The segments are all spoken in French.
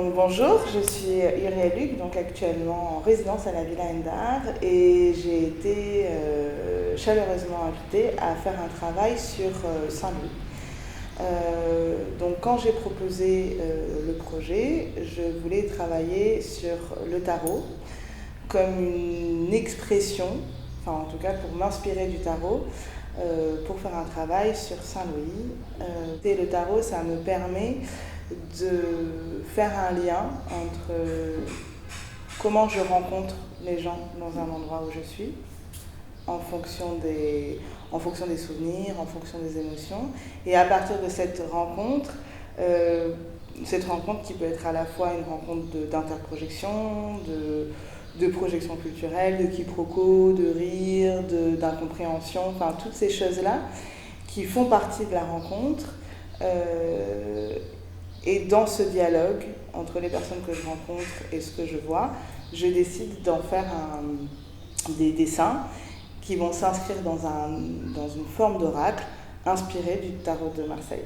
Donc bonjour, je suis Uriel Luc, donc actuellement en résidence à la Villa Endar et j'ai été chaleureusement invitée à faire un travail sur Saint-Louis. Donc quand j'ai proposé le projet, je voulais travailler sur le tarot comme une expression, enfin en tout cas pour m'inspirer du tarot, pour faire un travail sur Saint-Louis. Et le tarot, ça me permet de faire un lien entre comment je rencontre les gens dans un endroit où je suis, en fonction des souvenirs, en fonction des émotions. Et à partir de cette rencontre qui peut être à la fois une rencontre d'interprojection, de projection culturelle, de quiproquo, de rire, d'incompréhension, enfin toutes ces choses-là qui font partie de la rencontre. Et dans ce dialogue entre les personnes que je rencontre et ce que je vois, je décide d'en faire des dessins qui vont s'inscrire dans une forme d'oracle inspiré du tarot de Marseille.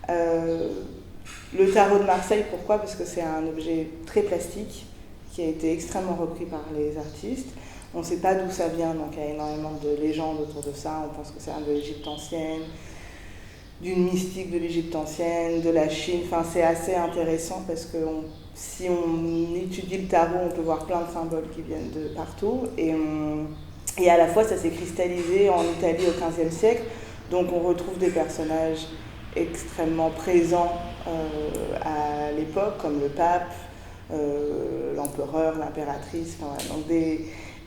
Le tarot de Marseille, pourquoi ? Parce que c'est un objet très plastique qui a été extrêmement repris par les artistes. On ne sait pas d'où ça vient, donc il y a énormément de légendes autour de ça. On pense que c'est de l'Égypte ancienne, d'une mystique de l'Égypte ancienne, de la Chine. Enfin, c'est assez intéressant parce que si on étudie le tarot, on peut voir plein de symboles qui viennent de partout. Et à la fois, ça s'est cristallisé en Italie au XVe siècle. Donc on retrouve des personnages extrêmement présents à l'époque, comme le pape, l'empereur, l'impératrice. Enfin, voilà. Donc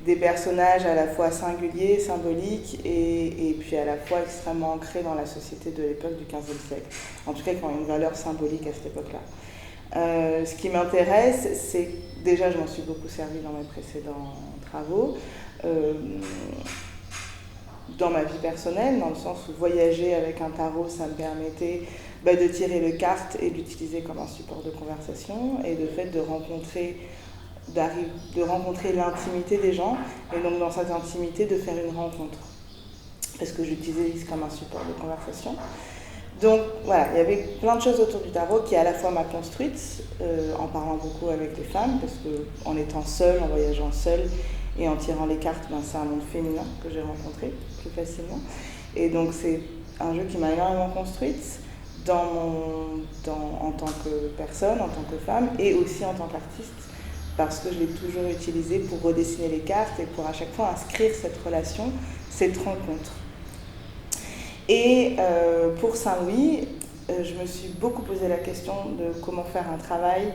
des personnages à la fois singuliers, symboliques et puis à la fois extrêmement ancrés dans la société de l'époque du XVe siècle. En tout cas, qui ont une valeur symbolique à cette époque-là. Ce qui m'intéresse, c'est déjà, je m'en suis beaucoup servi dans mes précédents travaux, dans ma vie personnelle, dans le sens où voyager avec un tarot, ça me permettait de tirer les cartes et d'utiliser comme un support de conversation et de fait de rencontrer l'intimité des gens et donc dans cette intimité de faire une rencontre parce que j'utilisais comme un support de conversation. Donc voilà, il y avait plein de choses autour du tarot qui à la fois m'a construite en parlant beaucoup avec les femmes parce qu'en étant seule, en voyageant seule et en tirant les cartes, c'est un monde féminin que j'ai rencontré plus facilement et donc c'est un jeu qui m'a énormément construite en tant que personne, en tant que femme et aussi en tant qu'artiste parce que je l'ai toujours utilisé pour redessiner les cartes et pour à chaque fois inscrire cette relation, cette rencontre. Et pour Saint-Louis, je me suis beaucoup posé la question de comment faire un travail,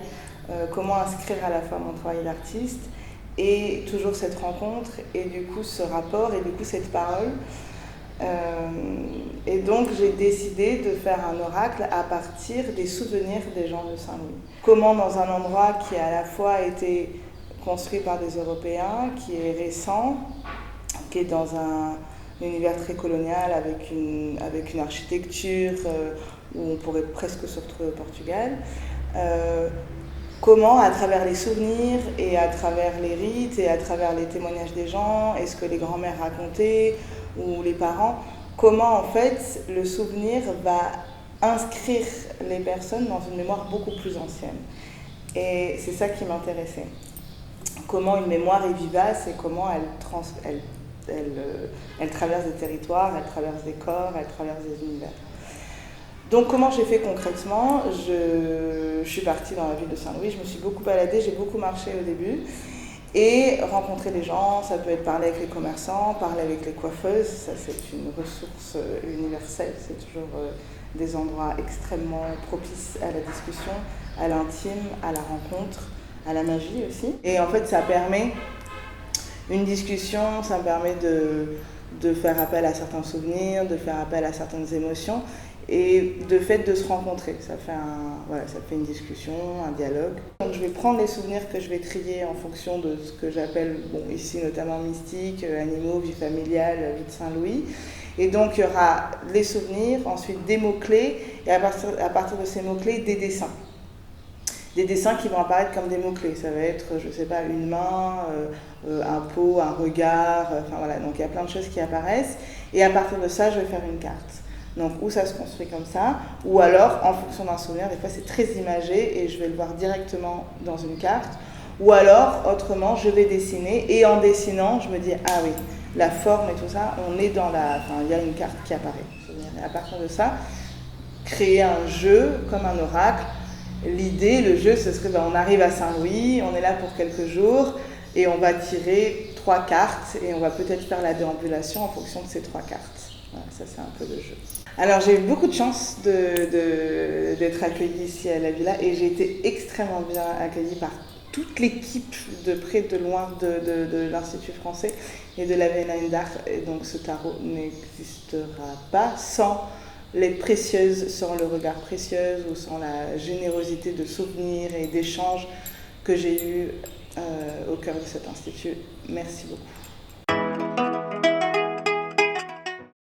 comment inscrire à la fois mon travail d'artiste et toujours cette rencontre et du coup ce rapport et du coup cette parole. Et donc j'ai décidé de faire un oracle à partir des souvenirs des gens de Saint-Louis. Comment dans un endroit qui a à la fois été construit par des Européens, qui est récent, qui est dans un univers très colonial avec une architecture où on pourrait presque se retrouver au Portugal, comment à travers les souvenirs et à travers les rites et à travers les témoignages des gens et ce que les grands-mères racontaient ou les parents, comment en fait le souvenir va inscrire les personnes dans une mémoire beaucoup plus ancienne. Et c'est ça qui m'intéressait. Comment une mémoire est vivace et comment elle traverse des territoires, elle traverse des corps, elle traverse des univers. Donc comment j'ai fait concrètement ? Je suis partie dans la ville de Saint-Louis, je me suis beaucoup baladée, j'ai beaucoup marché au début. Et rencontrer les gens, ça peut être parler avec les commerçants, parler avec les coiffeuses, ça c'est une ressource universelle, c'est toujours des endroits extrêmement propices à la discussion, à l'intime, à la rencontre, à la magie aussi. Et en fait ça permet une discussion, ça me permet de faire appel à certains souvenirs, de faire appel à certaines émotions et de fait de se rencontrer. Ça fait une discussion, un dialogue. Donc je vais prendre les souvenirs que je vais trier en fonction de ce que j'appelle, ici notamment mystique, animaux, vie familiale, vie de Saint-Louis. Et donc il y aura les souvenirs, ensuite des mots-clés et à partir de ces mots-clés, des dessins. Des dessins qui vont apparaître comme des mots-clés. Ça va être, une main, un pot, un regard, donc il y a plein de choses qui apparaissent. Et à partir de ça, je vais faire une carte. Donc, ou ça se construit comme ça, ou alors, en fonction d'un souvenir, des fois c'est très imagé et je vais le voir directement dans une carte. Ou alors, autrement, je vais dessiner et en dessinant, je me dis, ah oui, la forme et tout ça, on est dans la... Enfin, il y a une carte qui apparaît. Et à partir de ça, créer un jeu comme un oracle. L'idée, le jeu, ce serait, on arrive à Saint-Louis, on est là pour quelques jours et on va tirer 3 cartes et on va peut-être faire la déambulation en fonction de ces 3 cartes. Voilà, ça c'est un peu le jeu. Alors j'ai eu beaucoup de chance d'être accueillie ici à la Villa et j'ai été extrêmement bien accueillie par toute l'équipe de près de loin de l'Institut français et de la Vénaine d'art. Et donc ce tarot n'existera pas sans l'aide précieuse, sans le regard précieux ou sans la générosité de souvenirs et d'échanges que j'ai eu au cœur de cet institut. Merci beaucoup.